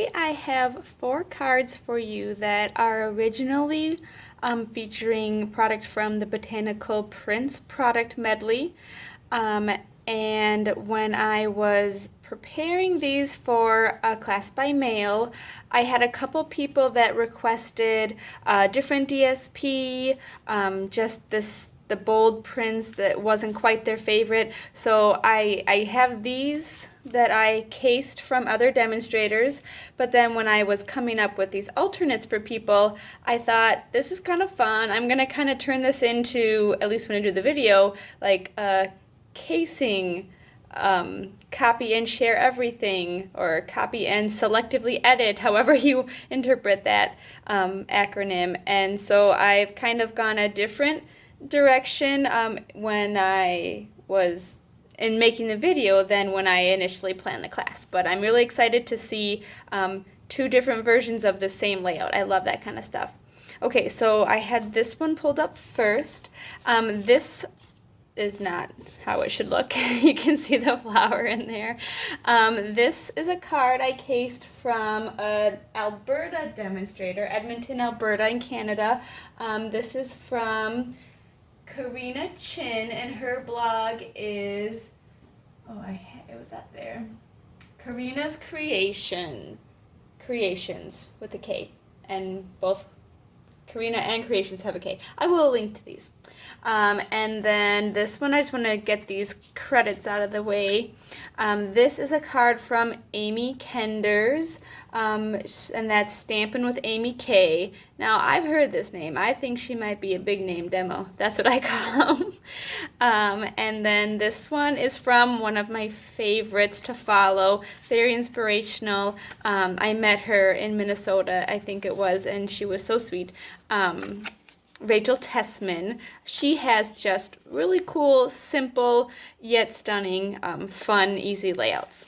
today I have 4 cards for you that are originally featuring product from the Botanical Prints product medley. And when I was preparing these for a class by mail, I had a couple people that requested different DSP, just the bold prints that wasn't quite their favorite. So I have these that I cased from other demonstrators, but then when I was coming up with these alternates for people, I thought this is kind of fun. I'm gonna kind of turn this into, at least when I do the video, like a casing copy and share everything, or copy and selectively edit, however you interpret that acronym. And so I've kind of gone a different direction when I was in making the video than when I initially planned the class. But I'm really excited to see 2 different versions of the same layout. I love that kind of stuff. Okay, so I had this one pulled up first. This is not how it should look. You can see the flower in there. This is a card I cased from an Alberta demonstrator, Edmonton, Alberta in Canada. This is from Karina Chin, and her blog is, it was up there, Karina's Creations with a K, and both Karina and Creations have a K. I will link to these. And then this one, I just want to get these credits out of the way. This is a card from Amy Kenders, and that's Stampin' with Amy K. Now, I've heard this name. I think she might be a big name demo. That's what I call them. And then this one is from one of my favorites to follow. Very inspirational. I met her in Minnesota, I think it was, and she was so sweet. Rachel Tessman. She has just really cool, simple, yet stunning, fun, easy layouts.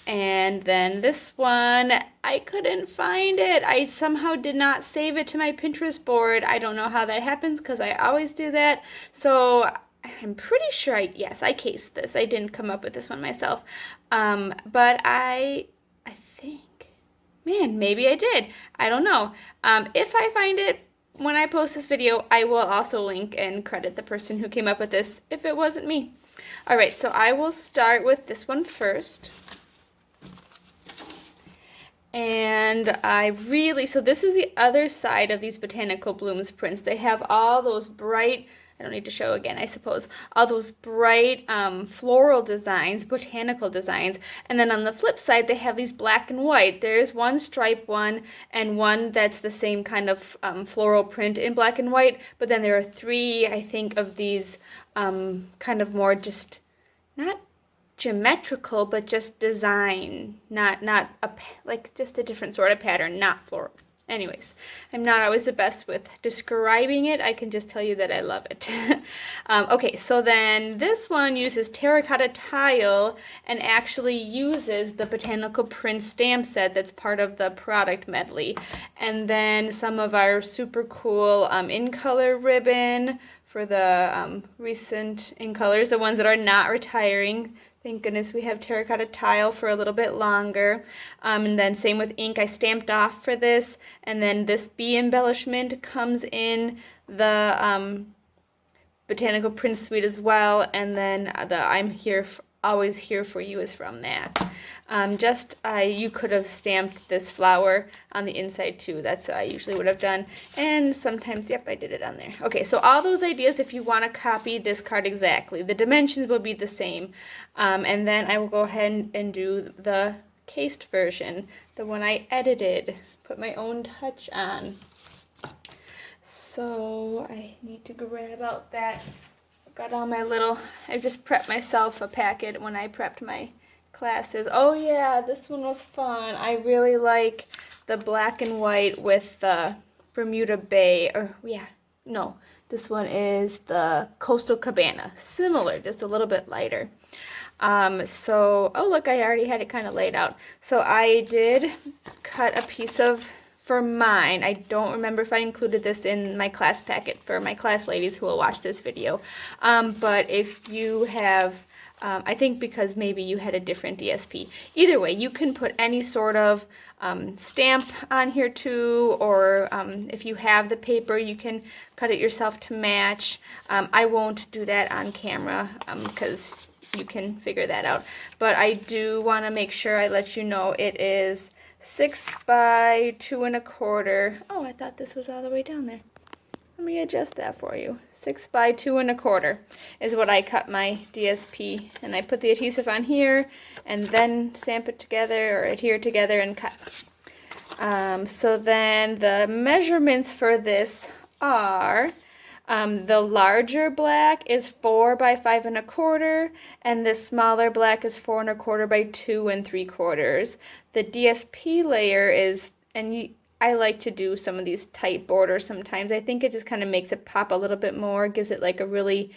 And then this one, I couldn't find it. I somehow did not save it to my Pinterest board. I don't know how that happens because I always do that. So I'm pretty sure I cased this. I didn't come up with this one myself. But I think, man, maybe I did. I don't know. If I find it, when I post this video, I will also link and credit the person who came up with this if it wasn't me. All right, so I will start with this one first. And so this is the other side of these Botanical Blooms prints. They have all those bright, I don't need to show again, I suppose, all those bright floral designs, botanical designs. And then on the flip side, they have these black and white. There's one stripe one and one that's the same kind of floral print in black and white. But then there are 3, I think, of these kind of more just, not geometrical, but just design, not like just a different sort of pattern, not floral. Anyways, I'm not always the best with describing it. I can just tell you that I love it. Okay, so then this one uses terracotta tile and actually uses the Botanical Print stamp set that's part of the product medley. And then some of our super cool in color ribbon for the recent in colors, the ones that are not retiring. Thank goodness we have terracotta tile for a little bit longer. And then same with ink. I stamped off for this. And then this bee embellishment comes in the Botanical Print suite as well. And then the I'm here, always here for you is from that. You could have stamped this flower on the inside too. That's what I usually would have done. And sometimes, yep, I did it on there. Okay, so all those ideas, if you want to copy this card exactly, the dimensions will be the same. And then I will go ahead and do the cased version, the one I edited, put my own touch on. So I need to grab out that. Got all my little, I just prepped myself a packet when I prepped my classes. Oh yeah, this one was fun. I really like the black and white with the Bermuda Bay, this one is the Coastal Cabana. Similar, just a little bit lighter. Oh look, I already had it kind of laid out. So I did cut a piece of, for mine, I don't remember if I included this in my class packet for my class ladies who will watch this video, but if you have I think because maybe you had a different DSP. Either way, you can put any sort of stamp on here too, or if you have the paper, you can cut it yourself to match. I won't do that on camera because you can figure that out. But I do want to make sure I let you know it is 6 by 2¼ Oh, I thought this was all the way down there. Let me adjust that for you. 6 by 2¼ is what I cut my DSP, and I put the adhesive on here and then stamp it together or adhere together and cut. So then the measurements for this are the larger black is 4 by 5¼ and the smaller black is 4¼ by 2¾ The DSP layer is, I like to do some of these tight borders sometimes. I think it just kind of makes it pop a little bit more, gives it like a really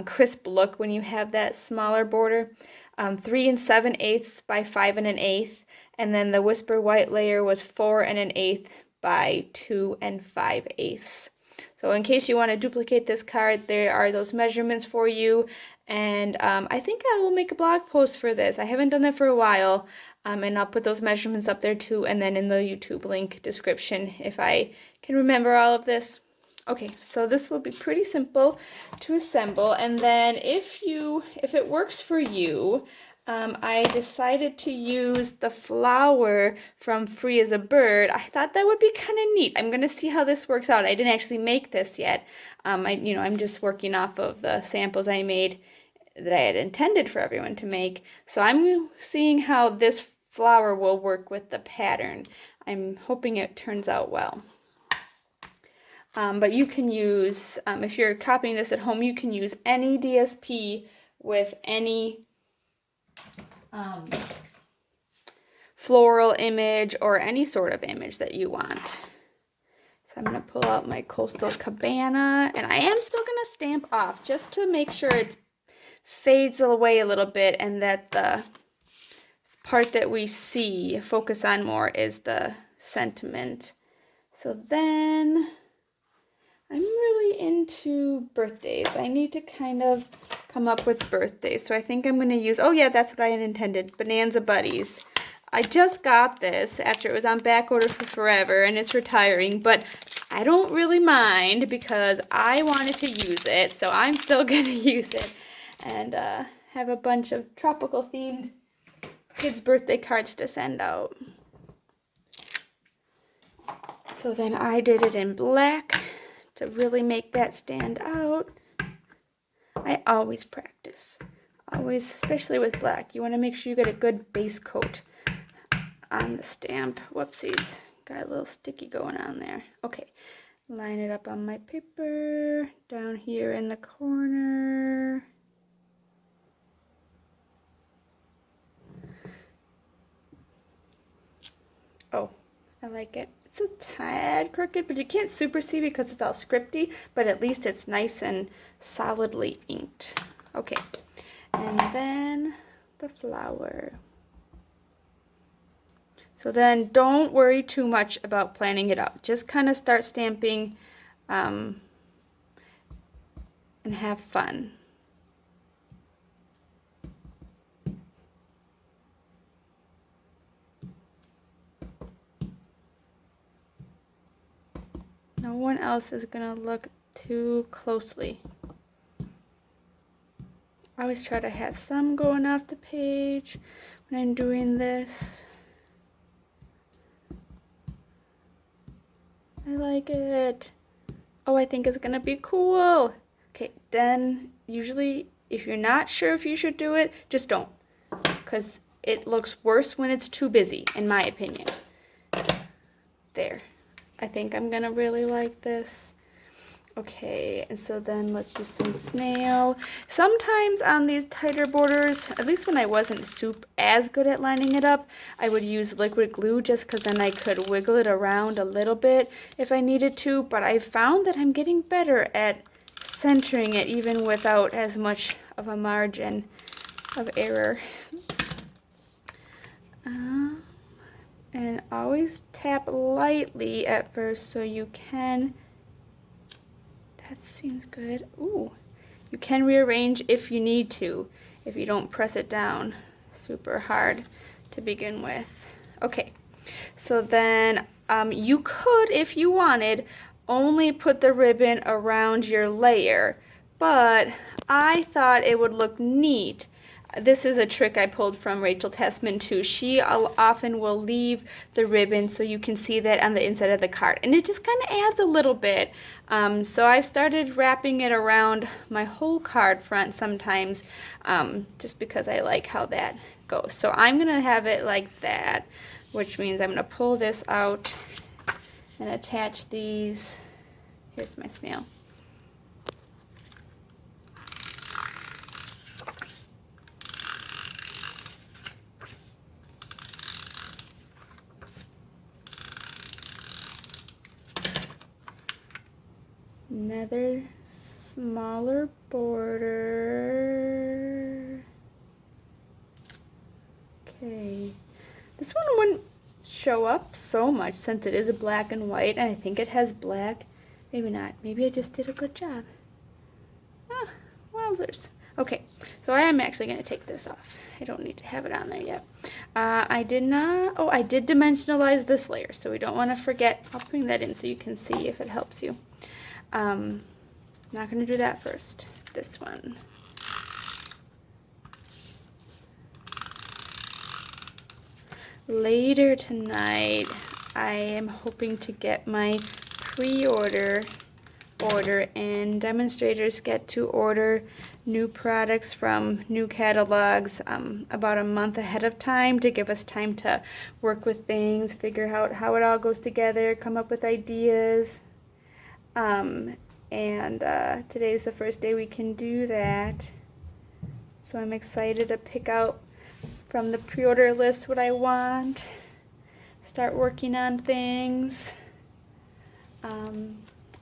crisp look when you have that smaller border. 3 7/8 by 5 1/8, and then the Whisper White layer was 4 1/8 by 2 5/8. So in case you want to duplicate this card, there are those measurements for you. And I think I will make a blog post for this. I haven't done that for a while. And I'll put those measurements up there too, and then in the YouTube link description if I can remember all of this. Okay, so this will be pretty simple to assemble, and then if it works for you, I decided to use the flower from Free as a Bird. I thought that would be kind of neat. I'm gonna see how this works out. I didn't actually make this yet. I'm just working off of the samples I made that I had intended for everyone to make. So I'm seeing how this flower will work with the pattern. I'm hoping it turns out well. But you can use, if you're copying this at home, you can use any DSP with any floral image or any sort of image that you want. So I'm going to pull out my Coastal Cabana, and I am still going to stamp off just to make sure it fades away a little bit and that the part that we see, focus on more, is the sentiment. So then I'm really into birthdays. I need to kind of come up with birthdays. So I think I'm going to use, oh yeah, that's what I had intended, Bonanza Buddies. I just got this after it was on back order for forever and it's retiring, but I don't really mind because I wanted to use it, so I'm still going to use it and have a bunch of tropical themed kids' birthday cards to send out. So then I did it in black to really make that stand out. I always practice, always, especially with black. You want to make sure you get a good base coat on the stamp. Whoopsies, got a little sticky going on there. Okay, line it up on my paper, down here in the corner. Oh, I like it. It's a tad crooked, but you can't super see because it's all scripty, but at least it's nice and solidly inked. Okay, and then the flower. So then don't worry too much about planning it out. Just kind of start stamping and have fun. No one else is going to look too closely. I always try to have some going off the page when I'm doing this. I like it. Oh, I think it's going to be cool. Okay, then usually if you're not sure if you should do it, just don't. Because it looks worse when it's too busy, in my opinion. There. I think I'm gonna really like this. Okay, and so then let's use some snail. Sometimes on these tighter borders, at least when I wasn't as good at lining it up, I would use liquid glue just because then I could wiggle it around a little bit if I needed to, but I found that I'm getting better at centering it even without as much of a margin of error. And always tap lightly at first so you can, that seems good. Ooh, You can rearrange if you need to, if you don't press it down super hard to begin with. Okay, so then you could, if you wanted, only put the ribbon around your layer, but I thought it would look neat. This is a trick I pulled from Rachel Tessman too. She often will leave the ribbon so you can see that on the inside of the card, and it just kind of adds a little bit. So I've started wrapping it around my whole card front sometimes, just because I like how that goes. So I'm gonna have it like that, which means I'm gonna pull this out and attach these. Here's my snail. Another smaller border. Okay. This one wouldn't show up so much since it is a black and white, and I think it has black. Maybe not. Maybe I just did a good job. Ah, wowzers. Okay, so I am actually going to take this off. I don't need to have it on there yet. I did dimensionalize this layer, so we don't want to forget. I'll bring that in so you can see if it helps you. Not going to do that first. This one. Later tonight, I am hoping to get my pre-order and demonstrators get to order new products from new catalogs about a month ahead of time to give us time to work with things, figure out how it all goes together, come up with ideas. Today's the first day we can do that. So I'm excited to pick out from the pre-order list what I want, start working on things.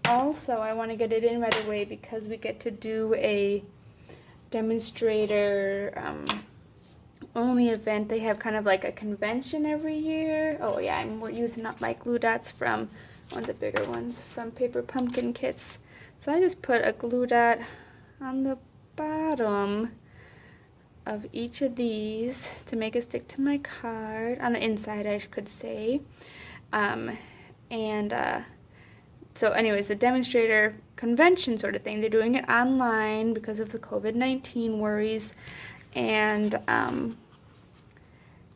Also, I want to get it in right away because we get to do a demonstrator only event. They have kind of like a convention every year. Oh yeah, we're using up my glue dots from one of the bigger ones from Paper Pumpkin Kits. So I just put a glue dot on the bottom of each of these to make it stick to my card, on the inside I could say. So anyways, the demonstrator convention sort of thing, they're doing it online because of the COVID-19 worries, and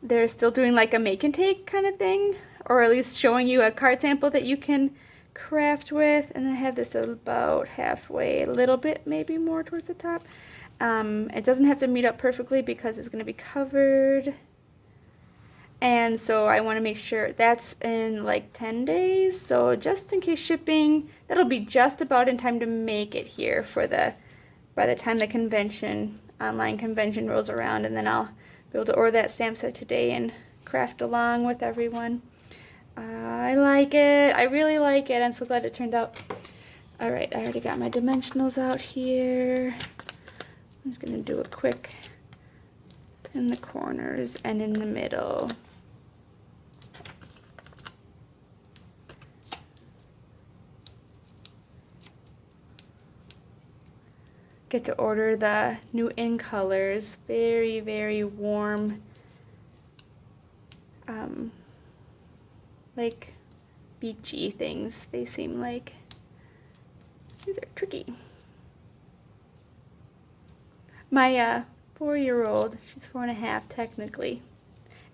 they're still doing like a make and take kind of thing, or at least showing you a card sample that you can craft with. And I have this about halfway, a little bit maybe more towards the top. It doesn't have to meet up perfectly because it's going to be covered. And so I want to make sure that's in like 10 days. So just in case shipping, that'll be just about in time to make it here for by the time the convention, online convention rolls around, and then I'll be able to order that stamp set today and craft along with everyone. I like it. I really like it. I'm so glad it turned out. All right, I already got my dimensionals out here. I'm just going to do a quick in the corners and in the middle. Get to order the new in colors. Very, very warm, like beachy things, they seem like. These are tricky. My 4-year-old, she's 4.5 technically.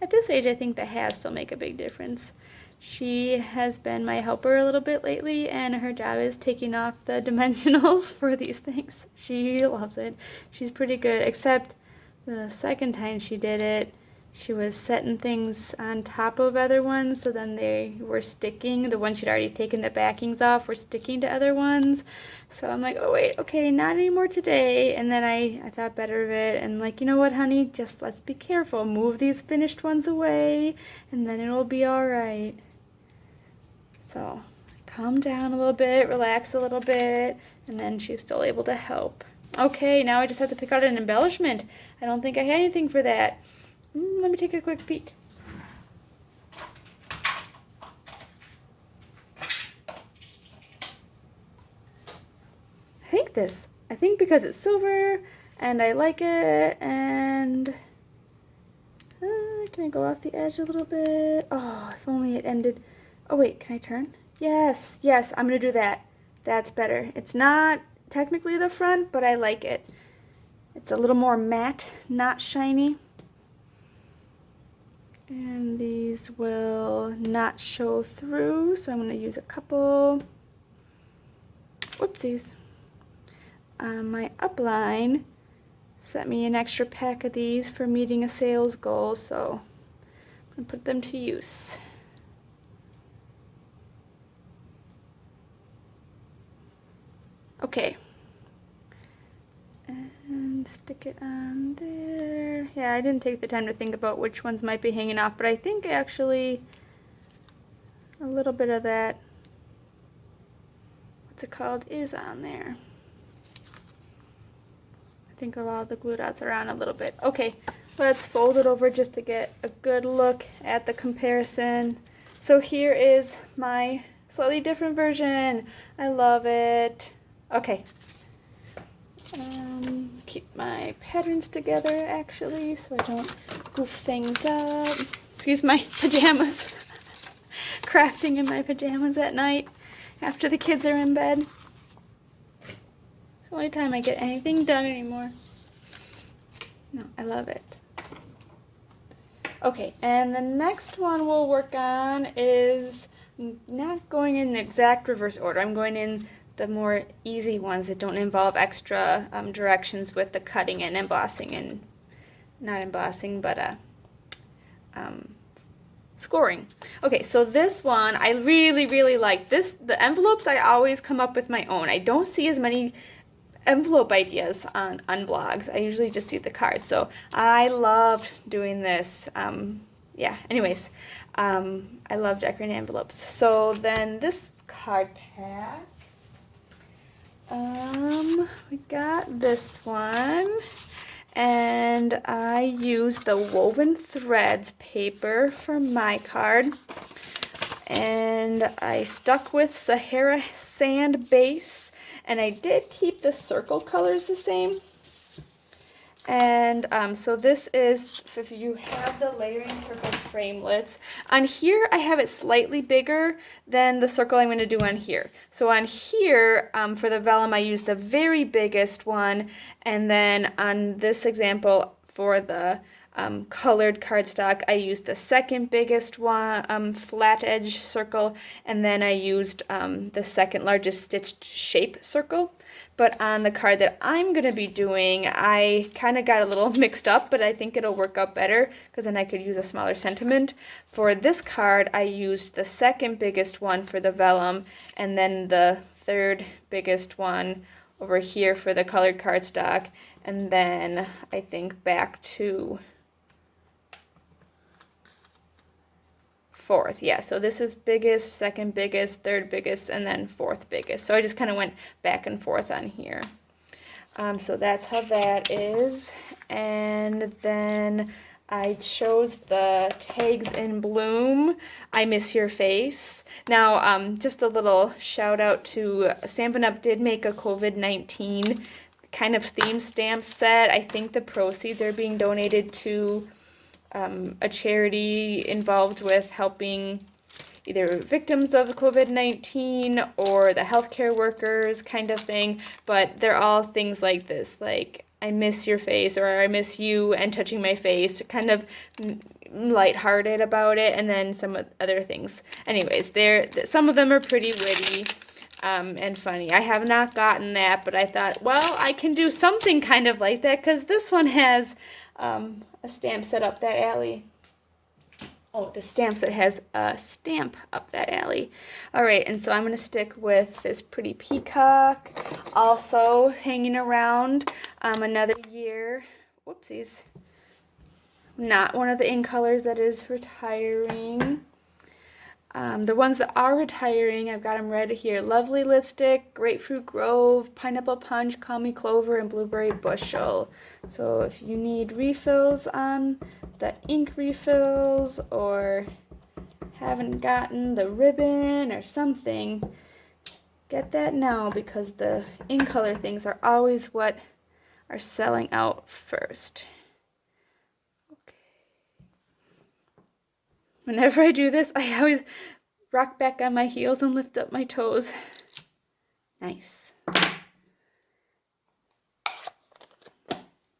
At this age, I think the halves still make a big difference. She has been my helper a little bit lately, and her job is taking off the dimensionals for these things. She loves it. She's pretty good, except the second time she did it, she was setting things on top of other ones, so then they were sticking. The ones she'd already taken the backings off were sticking to other ones. So I'm like, oh wait, okay, not anymore today. And then I thought better of it, and like, you know what, honey, just let's be careful. Move these finished ones away, and then it'll be all right. So calm down a little bit, relax a little bit, and then she's still able to help. Okay, now I just have to pick out an embellishment. I don't think I had anything for that. Let me take a quick peek. I think this I think because it's silver and I like it, and can I go off the edge a little bit? Oh, if only it ended. Oh wait, can I turn? Yes, yes, I'm gonna do that. That's better. It's not technically the front, but I like it. It's a little more matte, not shiny. And these will not show through, so I'm gonna use a couple. Whoopsies. My upline sent me an extra pack of these for meeting a sales goal, so I'm gonna put them to use. Okay. And stick it on there. Yeah, I didn't take the time to think about which ones might be hanging off, but I think actually a little bit of that, what's it called, is on there. I think of all the glue dots around a little bit. Okay, let's fold it over just to get a good look at the comparison. So here is my slightly different version. I love it. Okay. Keep my patterns together actually so I don't goof things up. Excuse my pajamas. Crafting in my pajamas at night after the kids are in bed. It's the only time I get anything done anymore. No, I love it. Okay, and the next one we'll work on is not going in the exact reverse order. I'm going in the more easy ones that don't involve extra directions with the cutting and embossing, and not embossing, but scoring. Okay, so this one I really like. The envelopes I always come up with my own. I don't see as many envelope ideas on blogs. I usually just do the cards. So I loved doing this. Yeah, anyways, I love decorating envelopes. So then this card pack, we got this one, and I used the Woven Threads paper for my card, and I stuck with Sahara Sand base, and I did keep the circle colors the same. And so this is, if you have the layering circle framelits, on here I have it slightly bigger than the circle I'm going to do on here. So on here, for the vellum, I used the very biggest one, and then on this example for the colored cardstock, I used the second biggest one, flat edge circle, and then I used the second largest stitched shape circle. But on the card that I'm going to be doing, I kind of got a little mixed up, but I think it'll work out better because then I could use a smaller sentiment. For this card, I used the second biggest one for the vellum, and then the third biggest one over here for the colored cardstock, and then I think back to fourth. Yeah, so this is biggest, second biggest, third biggest, and then fourth biggest. So I just kind of went back and forth on here. So that's how that is. And then I chose the Tags in Bloom, I Miss Your Face. Now, just a little shout out to Stampin' Up! Did make a COVID-19 kind of theme stamp set. I think the proceeds are being donated to a charity involved with helping either victims of COVID-19 or the healthcare workers kind of thing, but they're all things like this, like I miss your face, or I miss you and touching my face, kind of lighthearted about it, and then some other things. Anyways, some of them are pretty witty and funny. I have not gotten that, but I thought, well, I can do something kind of like that, because this one has a stamp set up that alley. Oh, the stamp set has a stamp up that alley. All right, and so I'm going to stick with this pretty peacock, also hanging around another year. Whoopsies. Not one of the in colors that is retiring. The ones that are retiring, I've got them read here. Lovely Lipstick, Grapefruit Grove, Pineapple Punch, Call Me Clover, and Blueberry Bushel. So if you need refills on the ink refills, or haven't gotten the ribbon or something, Get that now because the in color things are always what are selling out first. Okay. Whenever I do this, I always rock back on my heels and lift up my toes. Nice.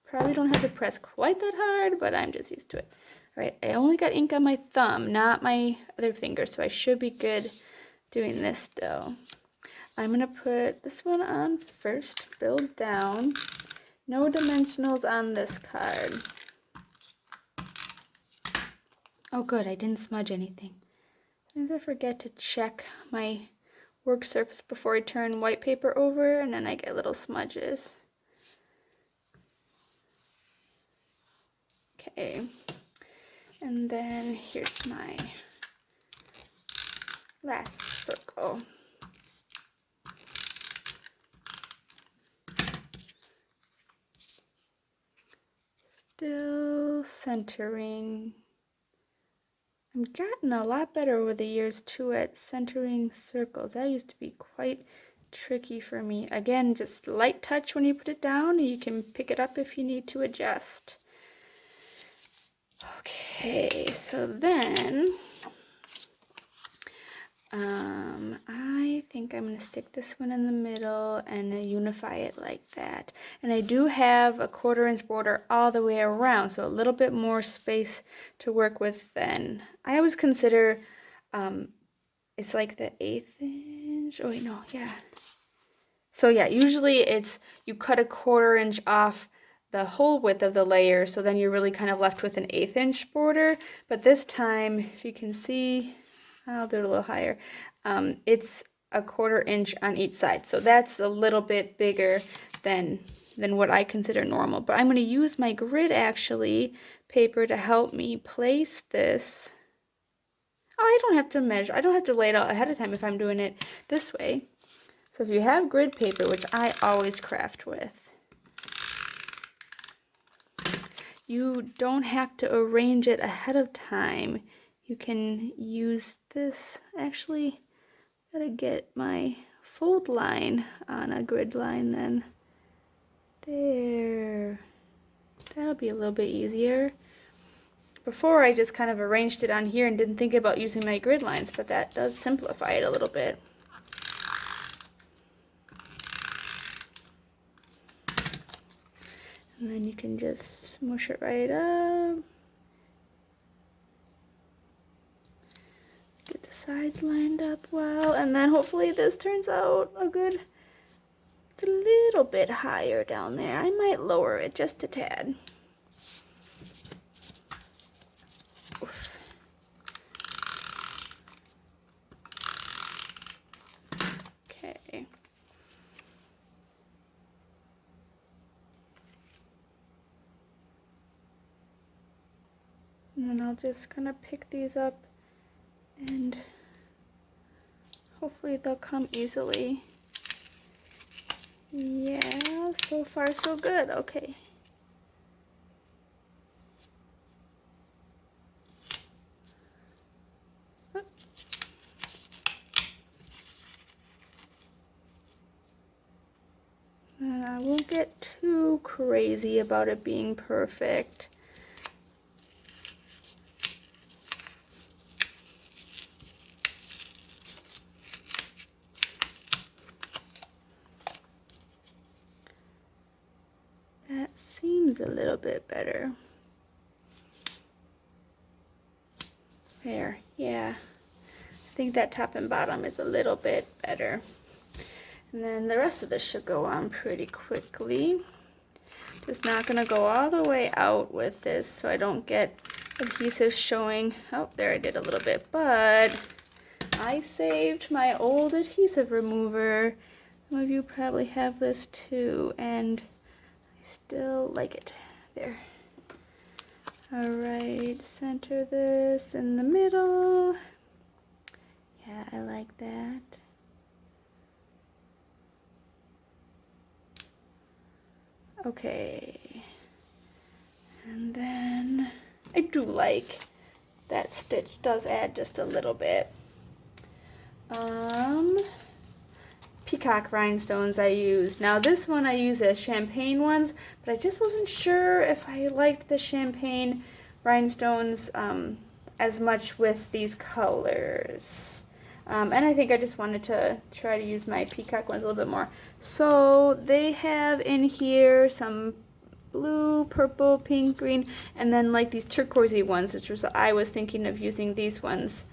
Probably don't have to press quite that hard, but I'm just used to it. All right, I only got ink on my thumb, not my other finger, so I should be good doing this still. I'm gonna put this one on first, build down. No dimensionals on this card. Oh good, I didn't smudge anything. Sometimes I forget to check my work surface before I turn white paper over, and then I get little smudges. Okay, and then here's my last circle. Still centering. I've gotten a lot better over the years too at centering circles. That used to be quite tricky for me. Again, just light touch when you put it down. You can pick it up if you need to adjust. Okay, so then I think I'm going to stick this one in the middle and unify it like that. And I do have a 1/4 inch border all the way around, so a little bit more space to work with then. I always consider it's like the 1/8 inch. Oh wait, no, yeah. So yeah, usually it's you cut a 1/4 inch off the whole width of the layer, so then you're really kind of left with an 1/8 inch border. But this time, if you can see, I'll do it a little higher. It's a 1/4 inch on each side, so that's a little bit bigger than what I consider normal. But I'm going to use my grid actually paper to help me place this. Oh, I don't have to measure. I don't have to lay it out ahead of time if I'm doing it this way. So if you have grid paper, which I always craft with, you don't have to arrange it ahead of time. You can use this. Actually, gotta get my fold line on a grid line then. There. That'll be a little bit easier. Before I just kind of arranged it on here and didn't think about using my grid lines, but that does simplify it a little bit. And then you can just smush it right up. Get the sides lined up well, and then hopefully this turns out a good. It's a little bit higher down there. I might lower it just a tad. Oof. Okay. And then I'll just kind of pick these up and hopefully they'll come easily. Yeah, so far so good. Okay. And I won't get too crazy about it being perfect. That seems a little bit better. There, yeah. I think that top and bottom is a little bit better. And then the rest of this should go on pretty quickly. Just not going to go all the way out with this so I don't get adhesive showing. Oh, there I did a little bit, but I saved my old adhesive remover. Some of you probably have this too, and I still like it. There. Alright, center this in the middle. Yeah, I like that. Okay, and then I do like that stitch does add just a little bit. peacock rhinestones I used. Now this one I use as champagne ones, but I just wasn't sure if I liked the champagne rhinestones as much with these colors. And I think I just wanted to try to use my peacock ones a little bit more. So they have in here some blue, purple, pink, green, and then like these turquoisey ones, which was I was thinking of using these ones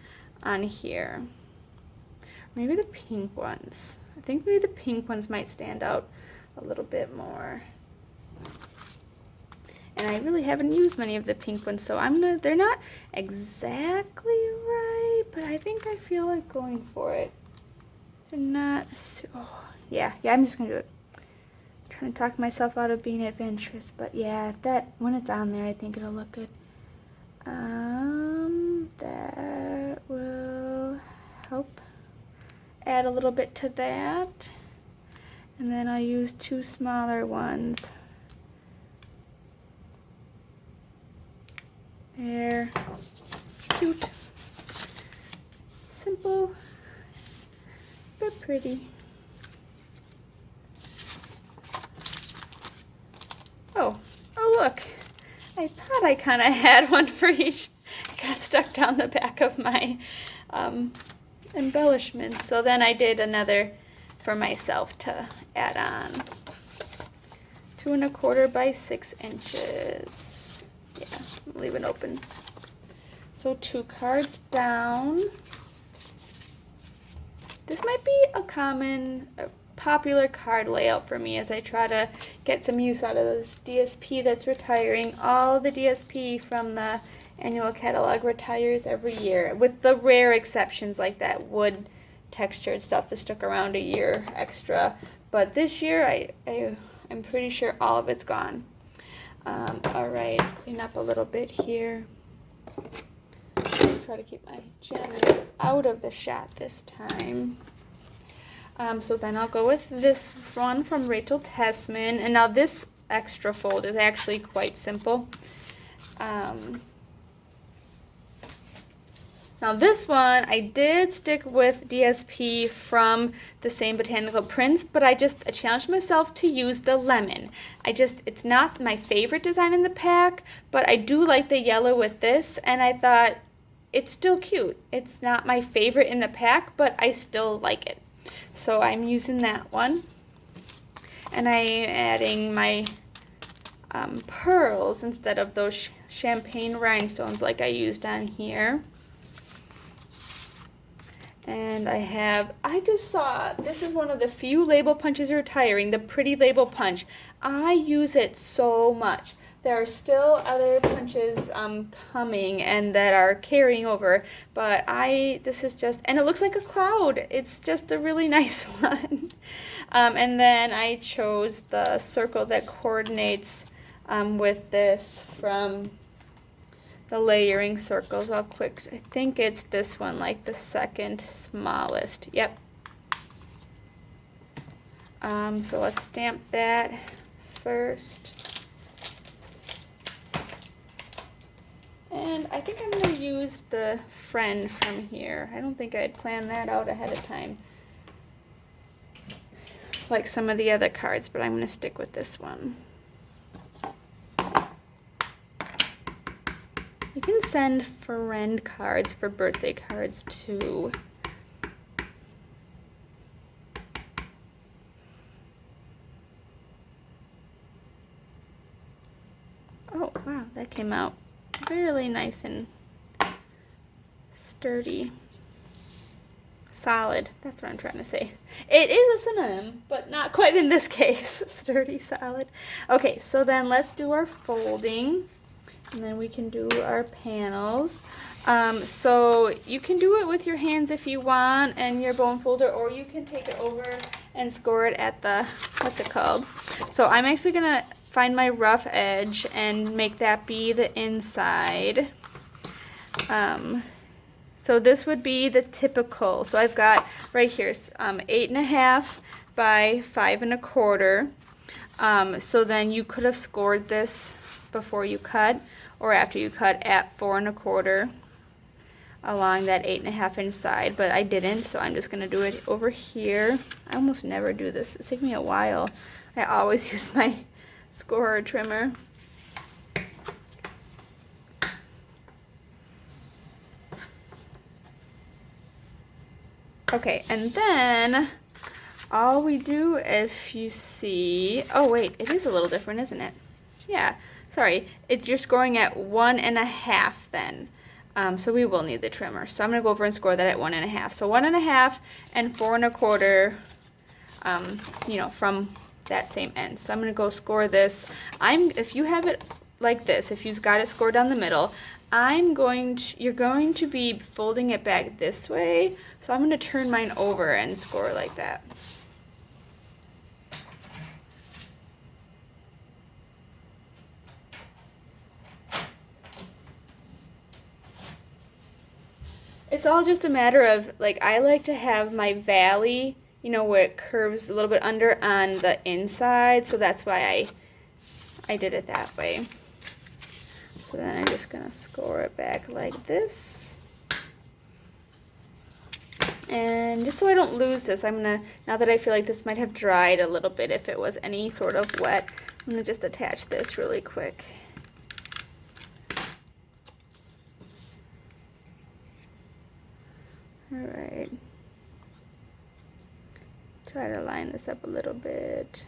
on here. Maybe the pink ones. I think maybe the pink ones might stand out a little bit more. And I really haven't used many of the pink ones, so they're not exactly right, but I think I feel like going for it. They're not, yeah, I'm just gonna do it. I'm trying to talk myself out of being adventurous, but yeah, when it's on there, I think it'll look good. That will help add a little bit to that. And then I'll use 2 smaller ones. They're cute, simple, but pretty. Oh look, I thought I kind of had one for each. It got stuck down the back of my embellishments. So then I did another for myself to add on. 2 1/4 by 6 inches. Yeah, leave it open. So 2 cards down. This might be a popular card layout for me as I try to get some use out of this DSP that's retiring. All the DSP from the annual catalog retires every year, with the rare exceptions like that wood textured stuff that stuck around a year extra. But this year, I'm pretty sure all of it's gone. All right, clean up a little bit here. Try to keep my gems out of the shot this time. So then I'll go with this one from Rachel Tessman. And now this extra fold is actually quite simple. Now this one, I did stick with DSP from the same Botanical prints, but I challenged myself to use the lemon. It's not my favorite design in the pack, but I do like the yellow with this, and I thought it's still cute. It's not my favorite in the pack, but I still like it. So I'm using that one. And I am adding my pearls instead of those champagne rhinestones like I used on here. And I just saw, this is one of the few label punches retiring, the Pretty Label Punch. I use it so much. There are still other punches coming and that are carrying over, but this is just, and it looks like a cloud. It's just a really nice one. And then I chose the circle that coordinates with this from the layering circles. I think it's this one, like the second smallest. Yep. So let's stamp that first. And I think I'm going to use the friend from here. I don't think I had planned that out ahead of time, like some of the other cards, but I'm going to stick with this one. You can send friend cards for birthday cards too. Oh, wow, that came out really nice and sturdy. Solid, that's what I'm trying to say. It is a synonym, but not quite in this case. Sturdy, solid. Okay, so then let's do our folding. And then we can do our panels. So you can do it with your hands if you want and your bone folder, or you can take it over and score it at the, what's it called? So I'm actually going to find my rough edge and make that be the inside. So this would be the typical. So I've got right here 8.5 by 5 1/4. So then you could have scored this before you cut or after you cut at 4 1/4. along that 8.5-inch side, but I didn't, so I'm just gonna do it over here. I almost never do this. It's taking me a while. I always use my scorer trimmer. Okay, and then all we do, if you see, oh wait, it is a little different, isn't it? Yeah, sorry, you're scoring at 1.5 then. So we will need the trimmer. So I'm gonna go over and score that at 1.5. So 1.5 and 4.25, you know, from that same end. So I'm gonna go score this. If you have it like this, if you've got it scored down the middle, you're going to be folding it back this way. So I'm gonna turn mine over and score like that. It's all just a matter of, like, I like to have my valley, you know, where it curves a little bit under on the inside, so that's why I did it that way. So then I'm just gonna score it back like this. And just so I don't lose this, now that I feel like this might have dried a little bit, if it was any sort of wet, I'm gonna just attach this really quick. Alright. Try to line this up a little bit.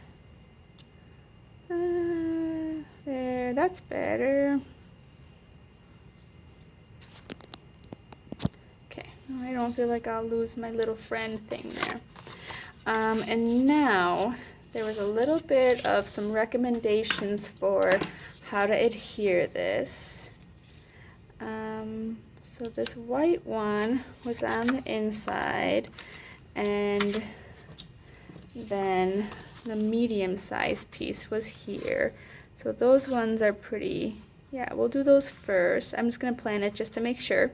There, that's better. Okay, I don't feel like I'll lose my little friend thing there. And now, there was a little bit of some recommendations for how to adhere this. So this white one was on the inside, and then the medium sized piece was here. So those ones are pretty, yeah, we'll do those first. I'm just gonna plan it just to make sure.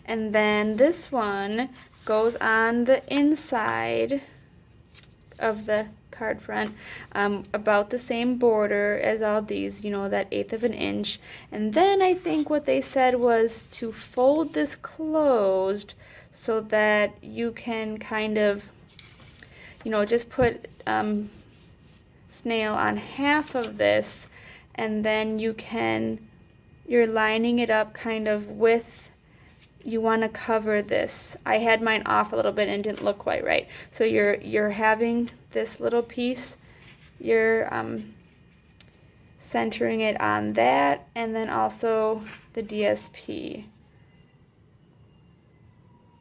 And then this one goes on the inside of the card front, about the same border as all these, you know, that 1/8 of an inch. And then I think what they said was to fold this closed so that you can kind of, you know, just put snail on half of this, and then you're lining it up kind of with, you want to cover this. I had mine off a little bit and didn't look quite right. So you're having this little piece, you're centering it on that, and then also the DSP.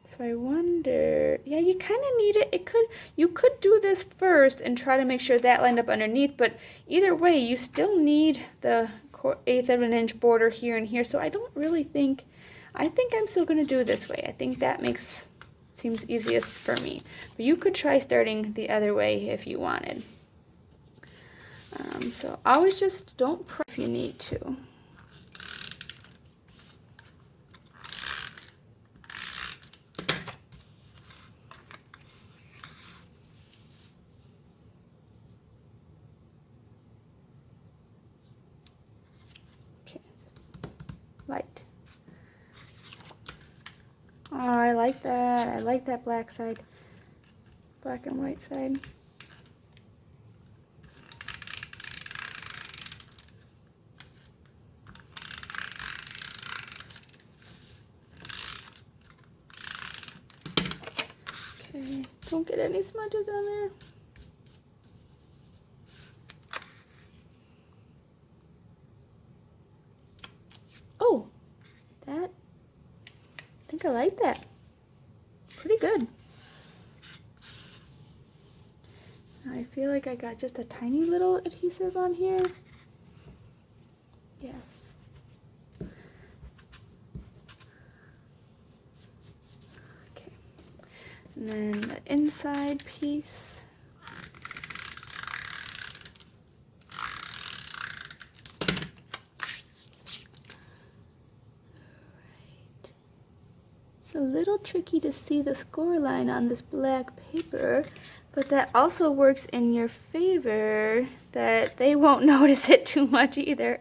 So I wonder, yeah, you kind of need it. You could do this first and try to make sure that lined up underneath, but either way, you still need the 1/8 of an inch border here and here. So I don't really think, I think I'm still going to do it this way. I think that seems easiest for me. But you could try starting the other way if you wanted. So always just don't press if you need to. Okay, light. Oh, I like that. I like that black side. Black and white side. Okay, don't get any smudges on there. Oh, I think I like that. Pretty good. I feel like I got just a tiny little adhesive on here. Yes. Okay. And then the inside piece. It's a little tricky to see the score line on this black paper, but that also works in your favor, that they won't notice it too much either.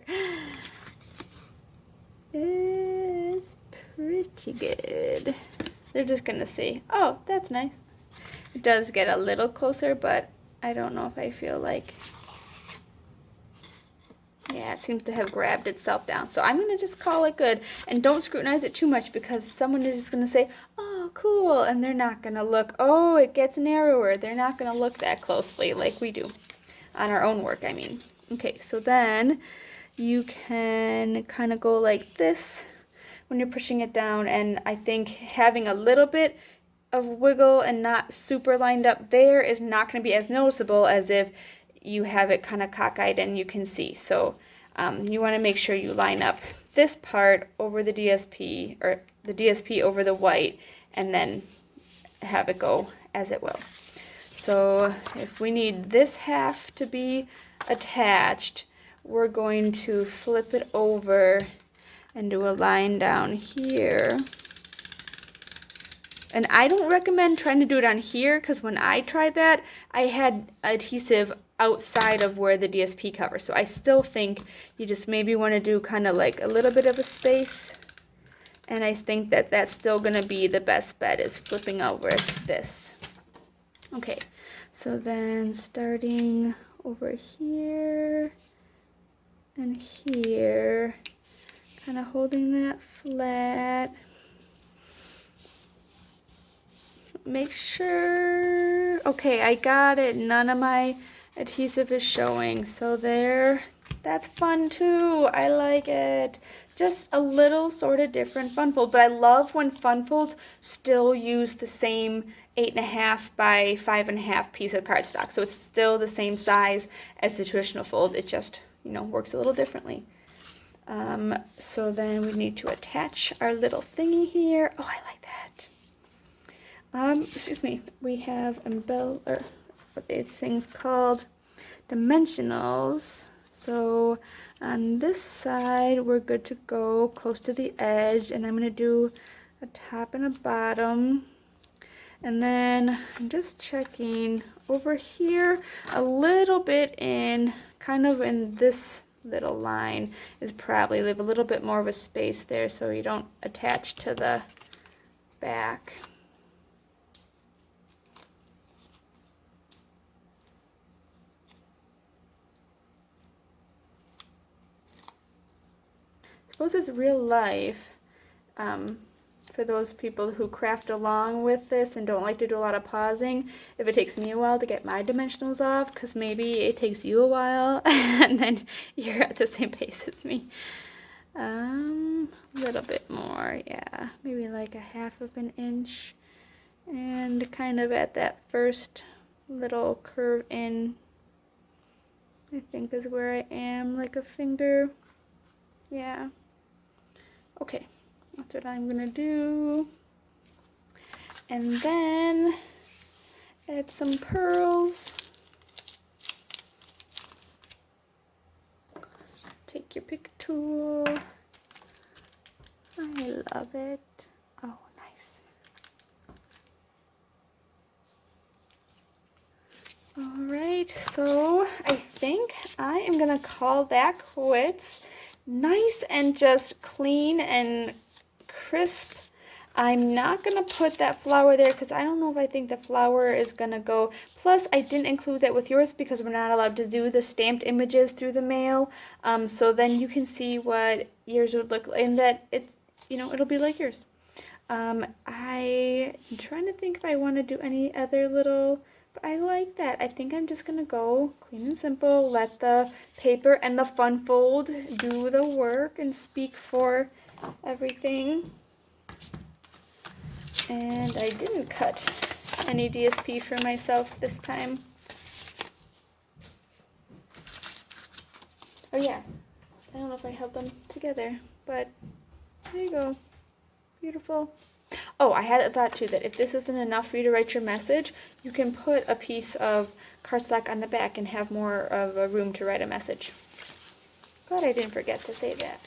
It's pretty. pretty good. They're just gonna see. Oh, that's nice. It does get a little closer, but I don't know if I feel like, yeah, it seems to have grabbed itself down. So I'm going to just call it good. And don't scrutinize it too much because someone is just going to say, oh, cool. And they're not going to look, oh, it gets narrower. They're not going to look that closely like we do on our own work, I mean. Okay, so then you can kind of go like this when you're pushing it down. And I think having a little bit of wiggle and not super lined up there is not going to be as noticeable as if you have it kind of cockeyed and you can see. So you want to make sure you line up this part over the DSP, or the DSP over the white, and then have it go as it will. So if we need this half to be attached, we're going to flip it over and do a line down here. And I don't recommend trying to do it on here because when I tried that, I had adhesive outside of where the DSP covers. So I still think you just maybe want to do kind of like a little bit of a space. And I think that that's still going to be the best bet, is flipping over this. Okay, so then starting over here and here, kind of holding that flat. Make sure, okay, I got it. None of my adhesive is showing, so there, that's fun too. I like it. Just a little sort of different fun fold, but I love when fun folds still use the same 8.5 by 5.5 piece of cardstock, so it's still the same size as the traditional fold. It just, you know, works a little differently. So then we need to attach our little thingy here. Oh, I like that. Excuse me, we have what these things called, dimensionals. So on this side, we're good to go close to the edge, and I'm going to do a top and a bottom. And then I'm just checking over here a little bit in, kind of in this little line is probably leave a little bit more of a space there so you don't attach to the back. Suppose it's real life for those people who craft along with this and don't like to do a lot of pausing. If it takes me a while to get my dimensionals off, because maybe it takes you a while and then you're at the same pace as me. A little bit more, yeah, maybe like a 1/2 inch, and kind of at that first little curve in, I think is where I am, like a finger. Yeah. Okay, that's what I'm gonna do. And then add some pearls. Take your pick tool. I love it. Oh, nice. All right, so I think I am gonna call that quits. Nice and just clean and crisp. I'm not going to put that flower there because I don't know if I think the flower is going to go. Plus, I didn't include that with yours because we're not allowed to do the stamped images through the mail. So then you can see what yours would look like, and that it's, you know, it'll be like yours. I'm trying to think if I want to do any other little, but I like that. I think I'm just going to go clean and simple, let the paper and the fun fold do the work and speak for everything. And I didn't cut any DSP for myself this time. Oh yeah, I don't know if I held them together, but there you go. Beautiful. Oh, I had a thought too that if this isn't enough for you to write your message, you can put a piece of cardstock on the back and have more of a room to write a message. Glad I didn't forget to say that.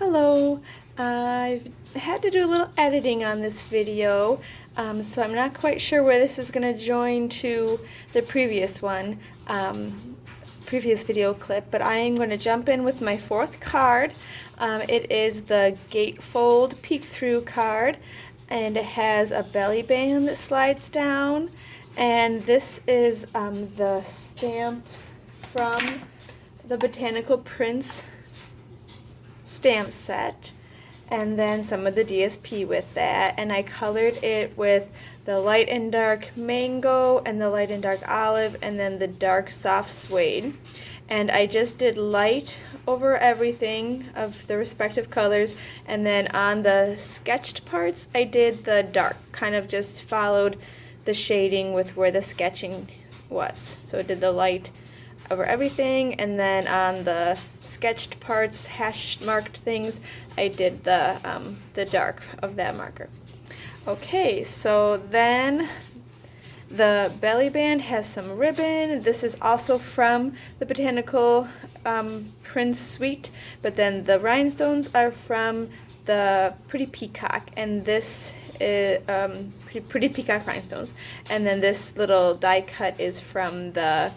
Hello. I've had to do a little editing on this video, so I'm not quite sure where this is going to join to the previous one. previous video clip, but I am going to jump in with my fourth card. It is the Gatefold Peek Through card, and it has a belly band that slides down, and this is the stamp from the Botanical Prints stamp set, and then some of the DSP with that, and I colored it with the light and dark mango and the light and dark olive and then the dark soft suede, and I just did light over everything of the respective colors, and then on the sketched parts I did the dark, kind of just followed the shading with where the sketching was. So I did the light over everything, and then on the sketched parts, hash marked things, I did the dark of that marker. Okay, so then the belly band has some ribbon. This is also from the Botanical Prince Suite, but then the rhinestones are from the Pretty Peacock, and this is Pretty Peacock rhinestones, and then this little die cut is from the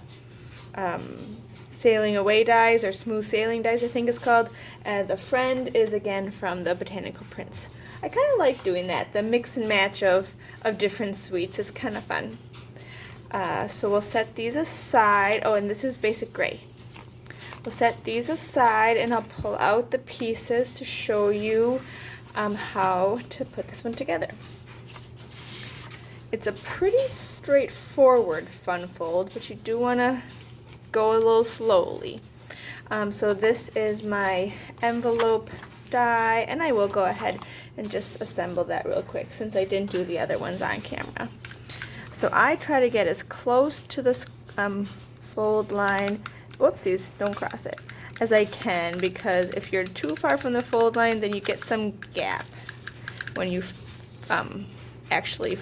Sailing Away dies, or Smooth Sailing dies I think it's called. The friend is again from the Botanical Prince. I kind of like doing that, the mix and match of different suites is kind of fun. So we'll set these aside. Oh, and this is basic gray. We'll set these aside, and I'll pull out the pieces to show you how to put this one together. It's a pretty straightforward fun fold, but you do want to go a little slowly. So this is my envelope die, and I will go ahead and just assemble that real quick since I didn't do the other ones on camera. So I try to get as close to this fold line, whoopsies, don't cross it, as I can, because if you're too far from the fold line, then you get some gap when you actually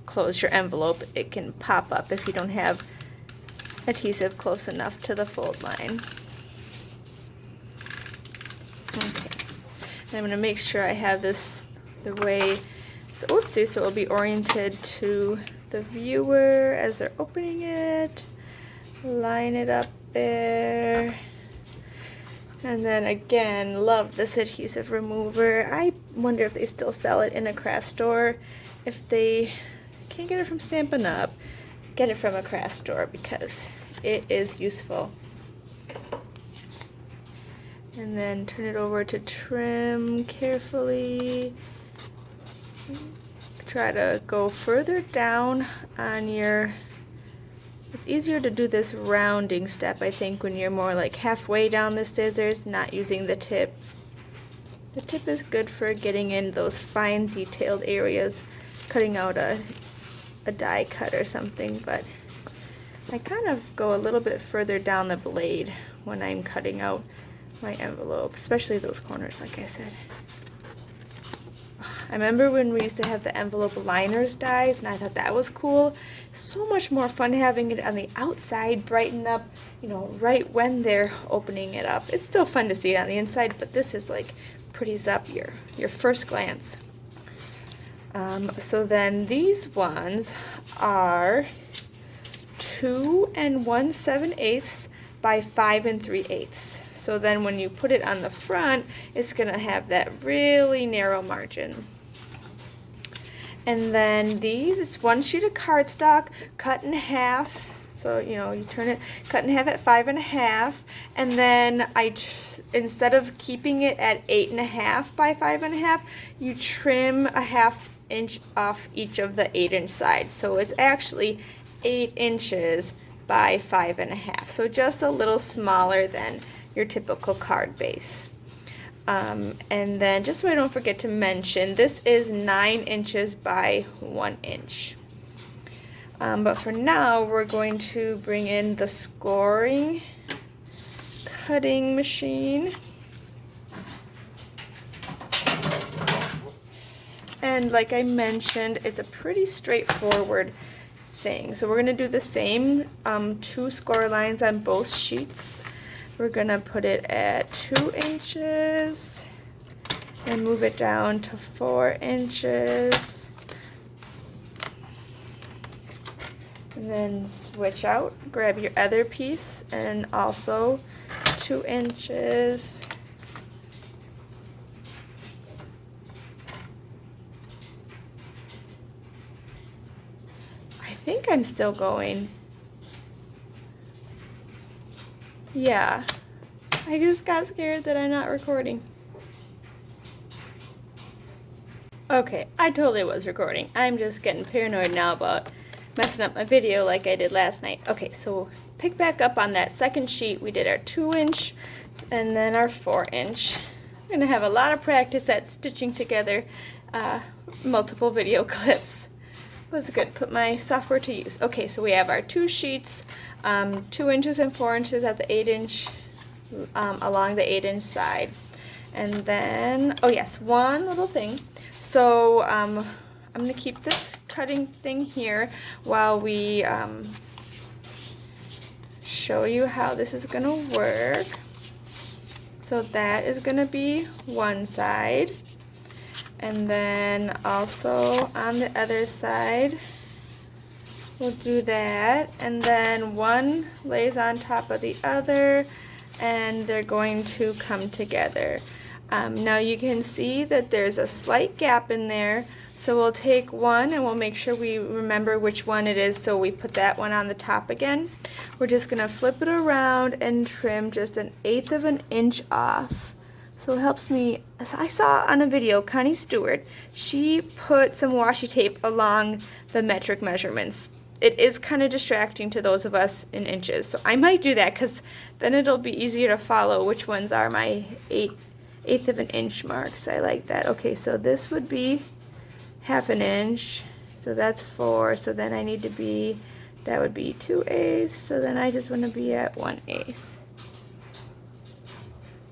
close your envelope. It can pop up if you don't have adhesive close enough to the fold line. Okay, and I'm going to make sure I have this the way, so oopsie, so it'll be oriented to the viewer as they're opening it. Line it up there. And then again, love this adhesive remover. I wonder if they still sell it in a craft store. If they can't get it from Stampin' Up, get it from a craft store because it is useful. And then turn it over to trim carefully. Try to go further down on your, it's easier to do this rounding step, I think, when you're more like halfway down the scissors, not using the tip. The tip is good for getting in those fine detailed areas, cutting out a die cut or something, but I kind of go a little bit further down the blade when I'm cutting out my envelope, especially those corners, like I said. I remember when we used to have the envelope liners dies, and I thought that was cool. So much more fun having it on the outside, brighten up, you know, right when they're opening it up. It's still fun to see it on the inside, but this is like pretties up your first glance. So then these ones are 2 1/7/8 by 5 3/8. So then when you put it on the front, it's going to have that really narrow margin. And then these, it's one sheet of cardstock cut in half. So, you know, you turn it, cut in half at 5 1/2. And then instead of keeping it at 8 1/2 by 5 1/2, you trim a 1/2 inch off each of the 8-inch sides. So it's actually 8 inches by 5 1/2. So just a little smaller than your typical card base. And then just so I don't forget to mention, this is 9 inches by 1 inch. But for now, we're going to bring in the scoring cutting machine. And like I mentioned, it's a pretty straightforward thing. So we're going to do the same 2 score lines on both sheets. We're going to put it at 2 inches and move it down to 4 inches. And then switch out, grab your other piece, and also 2 inches. I think I'm still going. Yeah, I just got scared that I'm not recording. Okay, I totally was recording. I'm just getting paranoid now about messing up my video like I did last night. Okay, so pick back up on that second sheet. We did our 2 inch and then our 4 inch. I'm gonna have a lot of practice at stitching together multiple video clips. Was good, put my software to use. Okay, so we have our 2 sheets, 2 inches and 4 inches at the 8 inch, along the 8 inch side. And then, oh yes, one little thing. So I'm gonna keep this cutting thing here while we show you how this is gonna work. So that is gonna be one side. And then also on the other side, we'll do that. And then one lays on top of the other, and they're going to come together. Now you can see that there's a slight gap in there. So we'll take one and we'll make sure we remember which one it is, so we put that one on the top again. We're just gonna flip it around and trim just 1/8 of an inch off. So it helps me. I saw on a video, Connie Stewart, she put some washi tape along the metric measurements. It is kind of distracting to those of us in inches, so I might do that because then it'll be easier to follow which ones are my eighth of an inch marks. I like that. Okay, so this would be 1/2 an inch, so that's 4, so then I need to be, that would be 2/8, so then I just want to be at 1/8.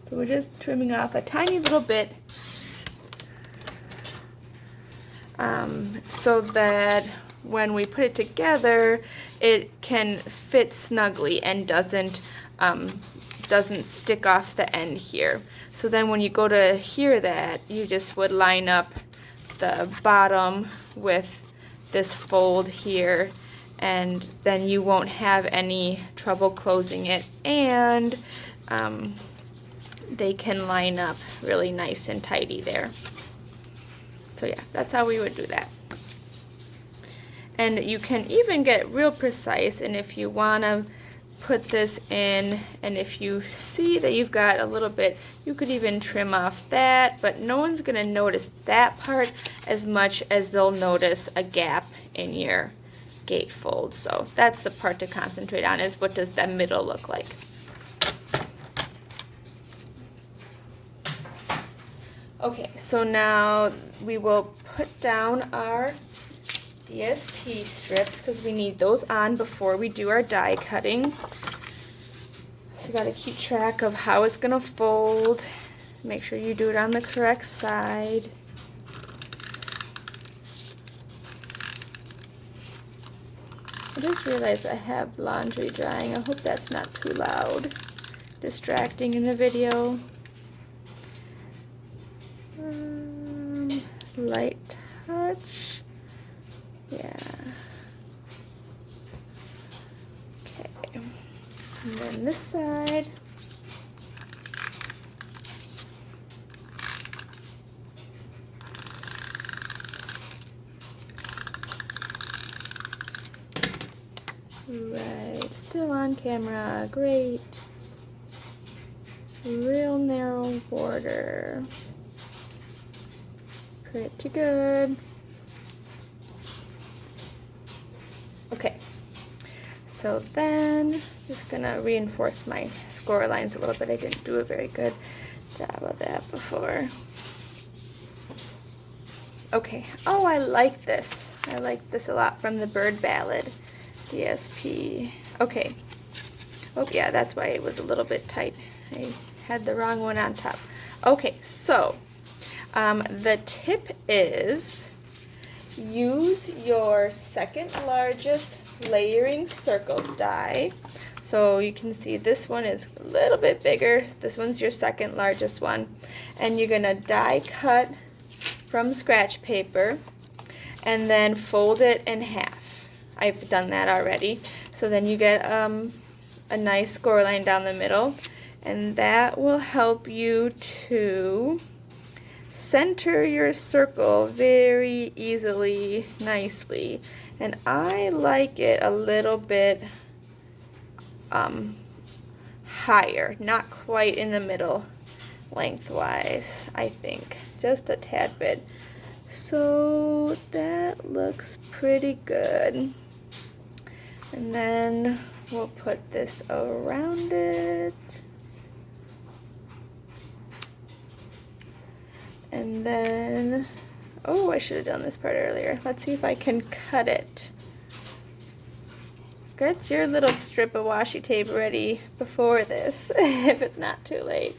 So we're just trimming off a tiny little bit so that when we put it together, it can fit snugly and doesn't stick off the end here. So then when you go to hear that, you just would line up the bottom with this fold here, and then you won't have any trouble closing it, and they can line up really nice and tidy there. So yeah, that's how we would do that. And you can even get real precise, and if you want to put this in, and if you see that you've got a little bit, you could even trim off that, but no one's going to notice that part as much as they'll notice a gap in your gatefold. So that's the part to concentrate on, is what does that middle look like. Okay, so now we will put down our DSP strips because we need those on before we do our die cutting. So you got to keep track of how it's going to fold. Make sure you do it on the correct side. I just realized I have laundry drying. I hope that's not too loud, distracting in the video. Light touch. Yeah. Okay. And then this side. Right, still on camera. Great. Real narrow border. Pretty good. Okay, so then just gonna reinforce my score lines a little bit. I didn't do a very good job of that before. Okay, oh, I like this. I like this a lot from the Bird Ballad DSP. Okay, oh yeah, that's why it was a little bit tight. I had the wrong one on top. Okay, so the tip is use your second largest layering circles die. So you can see this one is a little bit bigger. This one's your second largest one. And you're gonna die cut from scratch paper and then fold it in half. I've done that already. So then you get a nice score line down the middle, and that will help you to center your circle very easily, nicely. And I like it a little bit higher, not quite in the middle lengthwise, I think, just a tad bit. So that looks pretty good. And then we'll put this around it. And then, oh, I should have done this part earlier. Let's see if I can cut it. Get your little strip of washi tape ready before this, if it's not too late.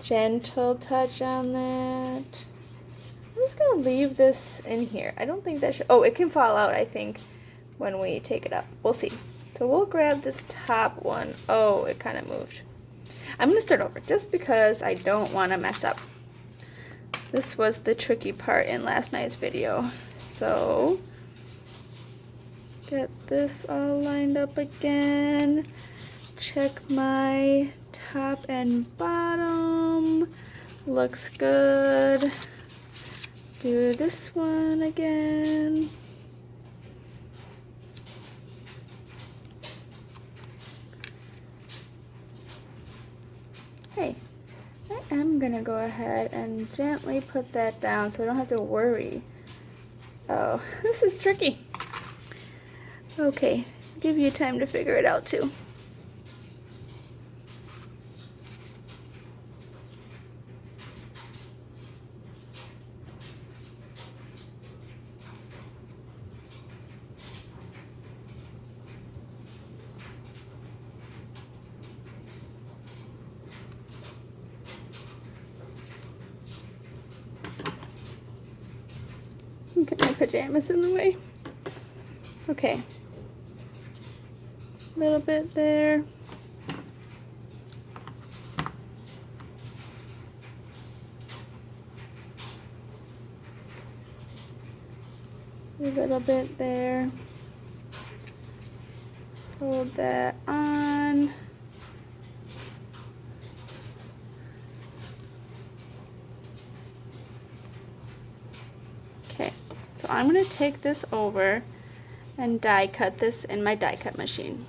Gentle touch on that. I'm just gonna leave this in here. I don't think that should, oh, it can fall out, I think, when we take it up. We'll see. So we'll grab this top one. Oh, it kind of moved. I'm gonna start over just because I don't want to mess up. This was the tricky part in last night's video. So get this all lined up again. Check my top and bottom. Looks good. Do this one again. Hey, I am gonna go ahead and gently put that down so I don't have to worry. Oh, this is tricky. Okay, give you time to figure it out too. Get my pajamas in the way. Okay. A little bit there. A little bit there. Hold that on. Okay, so I'm going to take this over and die cut this in my die cut machine.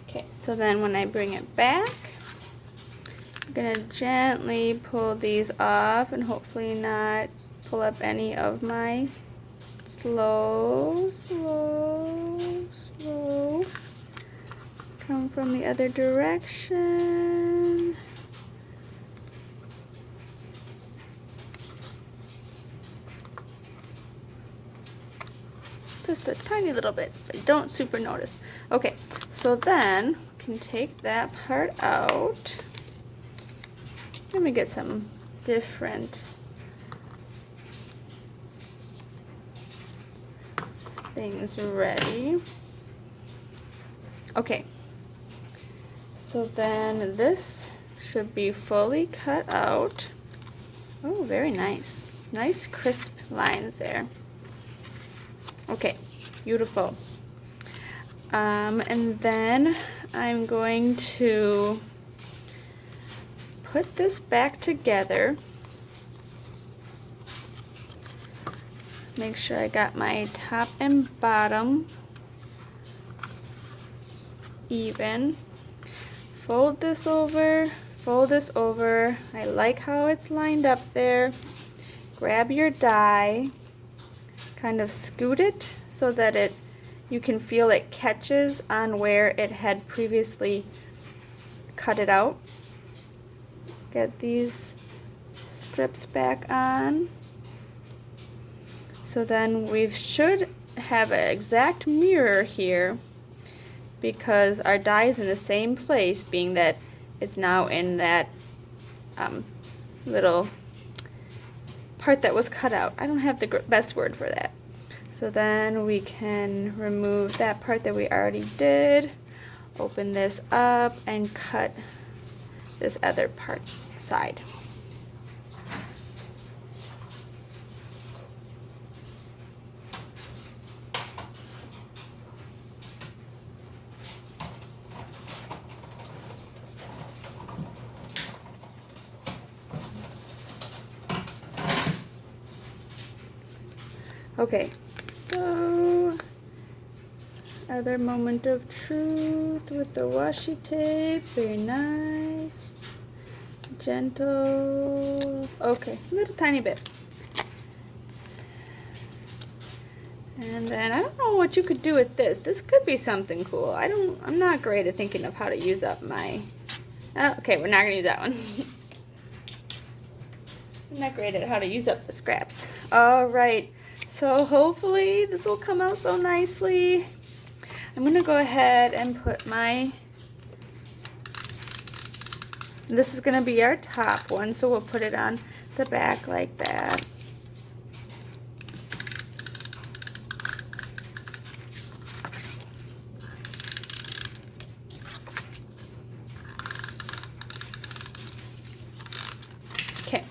Okay, so then when I bring it back, I'm going to gently pull these off and hopefully not pull up any of my slow. Come from the other direction. Just a tiny little bit, but don't super notice. Okay, so then we can take that part out. Let me get some different things ready. Okay, so then this should be fully cut out. Oh, very nice. Nice crisp lines there. Okay, beautiful. And then I'm going to put this back together. Make sure I got my top and bottom even. Fold this over, fold this over. I like how it's lined up there. Grab your die. Kind of scoot it so that you can feel it catches on where it had previously cut it out. Get these strips back on. So then we should have an exact mirror here because our die is in the same place, being that it's now in that little part that was cut out. I don't have the best word for that. So then we can remove that part that we already did, open this up, and cut this other part side. Okay, so other moment of truth with the washi tape. Very nice. Gentle. Okay, a little tiny bit. And then I don't know what you could do with this. This could be something cool. I'm not great at thinking of how to use up my... Oh, okay, we're not gonna use that one. I'm not great at how to use up the scraps. All right. So hopefully this will come out so nicely. I'm gonna go ahead and put this is gonna be our top one, so we'll put it on the back like that. Okay.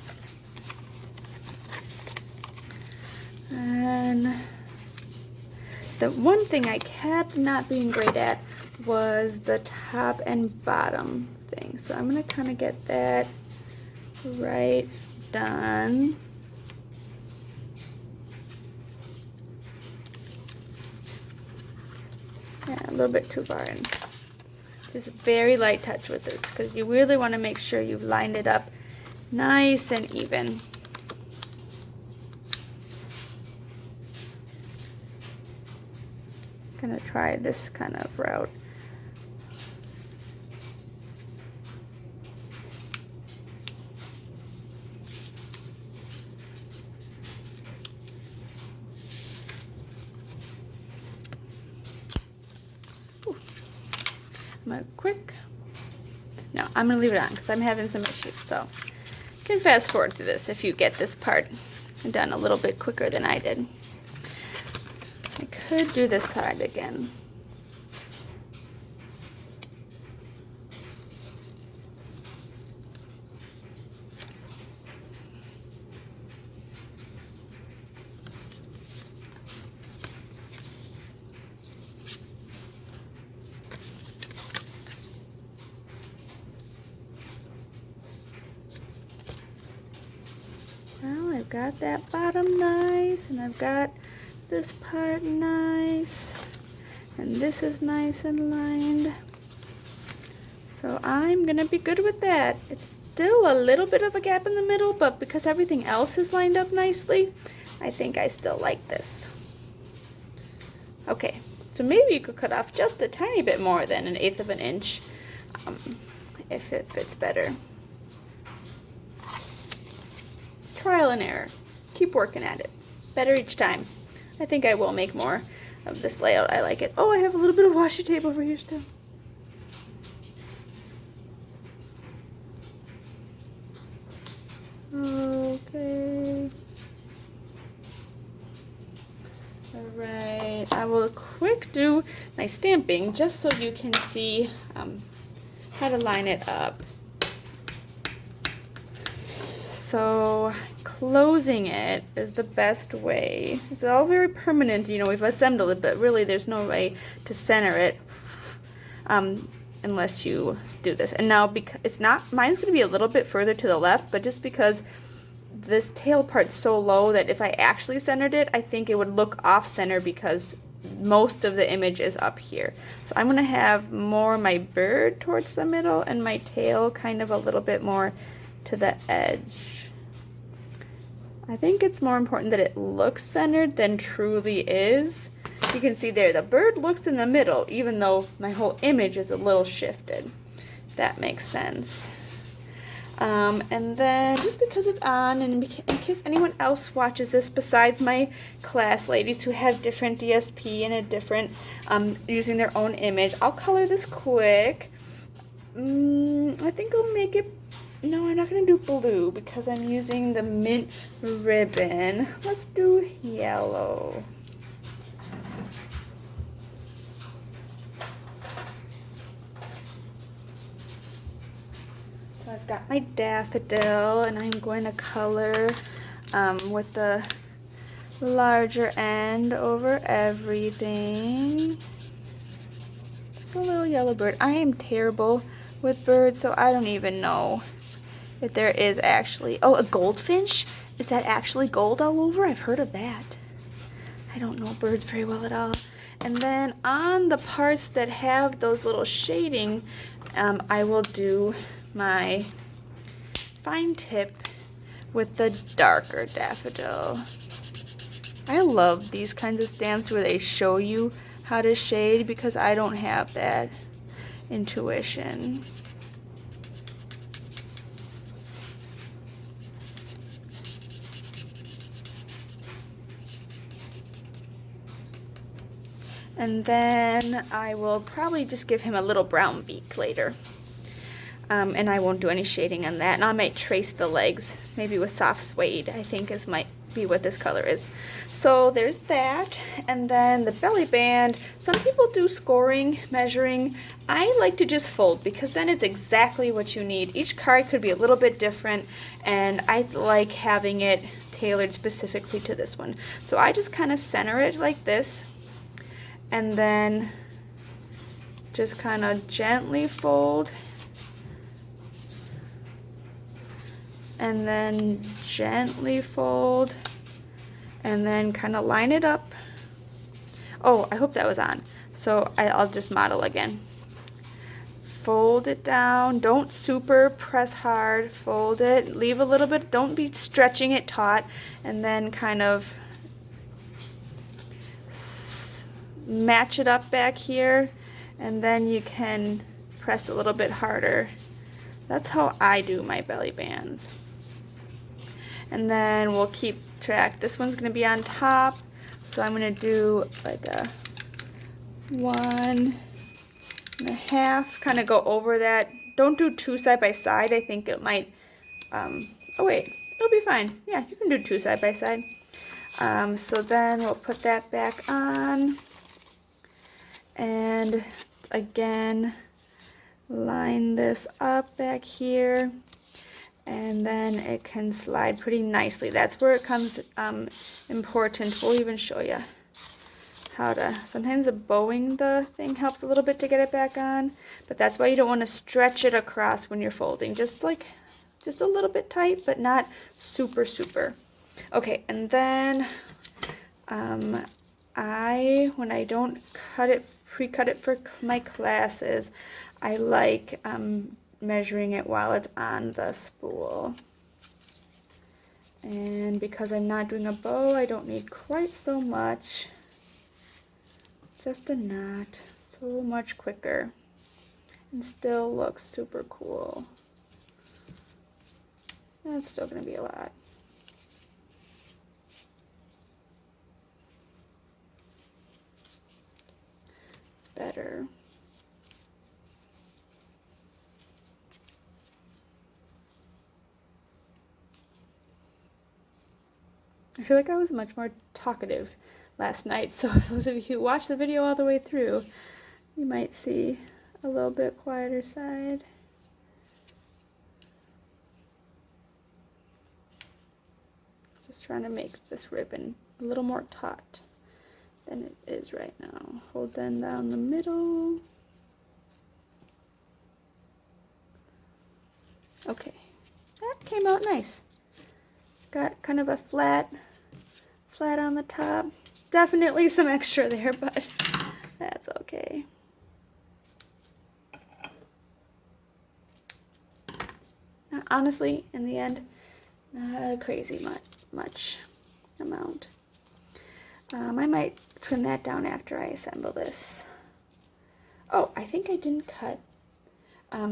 And the one thing I kept not being great at was the top and bottom thing. So I'm going to kind of get that right done. Yeah, a little bit too far in. Just a very light touch with this because you really want to make sure you've lined it up nice and even. Gonna try this kind of route. I'm gonna leave it on because I'm having some issues, so you can fast forward through this if you get this part done a little bit quicker than I did. I could do this side again. Well, I've got that bottom nice, and I've got this part nice, and this is nice and lined. So I'm gonna be good with that. It's still a little bit of a gap in the middle, but because everything else is lined up nicely, I think I still like this. Okay, so maybe you could cut off just a tiny bit more than 1/8 of an inch if it fits better. Trial and error. Keep working at it. Better each time. I think I will make more of this layout. I like it. Oh, I have a little bit of washi tape over here still. Okay. Alright, I will quick do my stamping just so you can see how to line it up. So closing it is the best way. It's all very permanent, you know, we've assembled it, but really there's no way to center it unless you do this. And now, because it's not, mine's going to be a little bit further to the left, but just because this tail part's so low that if I actually centered it, I think it would look off center because most of the image is up here. So I'm going to have more my bird towards the middle and my tail kind of a little bit more to the edge. I think it's more important that it looks centered than truly is. You can see there, the bird looks in the middle, even though my whole image is a little shifted. If that makes sense. And then just because it's on, and in case anyone else watches this besides my class ladies who have different DSP and a different, using their own image, I'll color this quick. I think I'll make it, no, I'm not going to do blue because I'm using the mint ribbon. Let's do yellow. So I've got my daffodil, and I'm going to color with the larger end over everything. Just a little yellow bird. I am terrible with birds, so I don't even know if there is actually... Oh, a goldfinch? Is that actually gold all over? I've heard of that. I don't know birds very well at all. And then on the parts that have those little shading, I will do my fine tip with the darker daffodil. I love these kinds of stamps where they show you how to shade because I don't have that intuition. And then I will probably just give him a little brown beak later. And I won't do any shading on that. And I might trace the legs, maybe with soft suede, I think might be what this color is. So there's that. And then the belly band, some people do scoring, measuring. I like to just fold because then it's exactly what you need. Each card could be a little bit different, and I like having it tailored specifically to this one. So I just kind of center it like this, and then just kind of gently fold, and then gently fold, and then kind of line it up. Oh, I hope that was on. So I'll just model again. Fold it down, don't super press hard, fold it, leave a little bit, don't be stretching it taut, and then kind of match it up back here, and then you can press a little bit harder. That's how I do my belly bands. And then we'll keep track. This one's going to be on top, so I'm going to do like a 1.5, kind of go over that. Don't do 2 side by side. I think it might, oh wait, it'll be fine. Yeah, you can do 2 side by side. So then we'll put that back on, and again line this up back here, and then it can slide pretty nicely. That's where it comes important. We'll even show you how to, sometimes the bowing the thing helps a little bit to get it back on, but that's why you don't want to stretch it across when you're folding. Just a little bit tight, but not super. Okay, and then when I don't pre-cut it for my classes, I like measuring it while it's on the spool. And because I'm not doing a bow, I don't need quite so much. Just a knot, so much quicker, and still looks super cool. That's still going to be a lot. It's better. I feel like I was much more talkative last night, so if those of you who watched the video all the way through, you might see a little bit quieter side. Just trying to make this ribbon a little more taut than it is right now. Hold them down the middle. Okay, that came out nice. Got kind of a flat on the top. Definitely some extra there, but that's okay. Now, honestly, in the end, not a crazy much amount. I might trim that down after I assemble this. Oh, I think I didn't cut.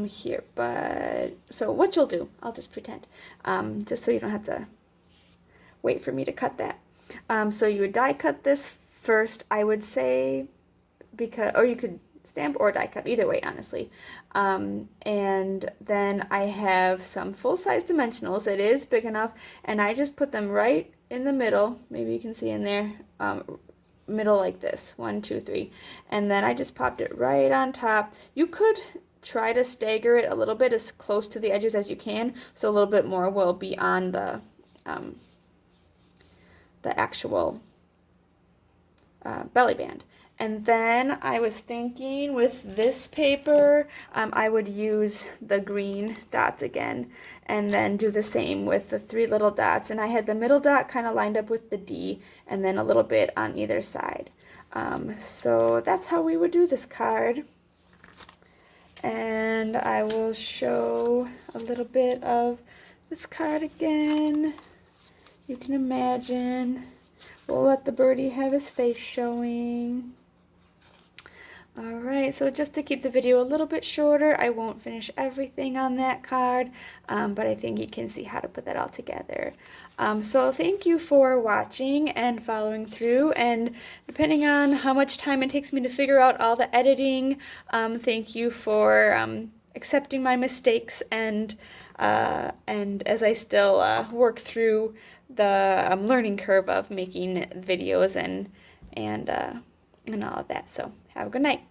here, but so what you'll do, I'll just pretend, just so you don't have to wait for me to cut that. So you would die cut this first, I would say, because, or you could stamp or die cut, either way, honestly. And then I have some full-size dimensionals. It is big enough, and I just put them right in the middle. Maybe you can see in there, middle like this, 1, 2, 3, and then I just popped it right on top. You could try to stagger it a little bit as close to the edges as you can, so a little bit more will be on the actual belly band. And then I was thinking with this paper, I would use the green dots again, and then do the same with the 3 little dots. And I had the middle dot kind of lined up with the D, and then a little bit on either side. So that's how we would do this card. And I will show a little bit of this card again. You can imagine. We'll let the birdie have his face showing. Alright, so just to keep the video a little bit shorter, I won't finish everything on that card, but I think you can see how to put that all together. So thank you for watching and following through, and depending on how much time it takes me to figure out all the editing, thank you for accepting my mistakes, and as I still work through the learning curve of making videos and all of that. So have a good night.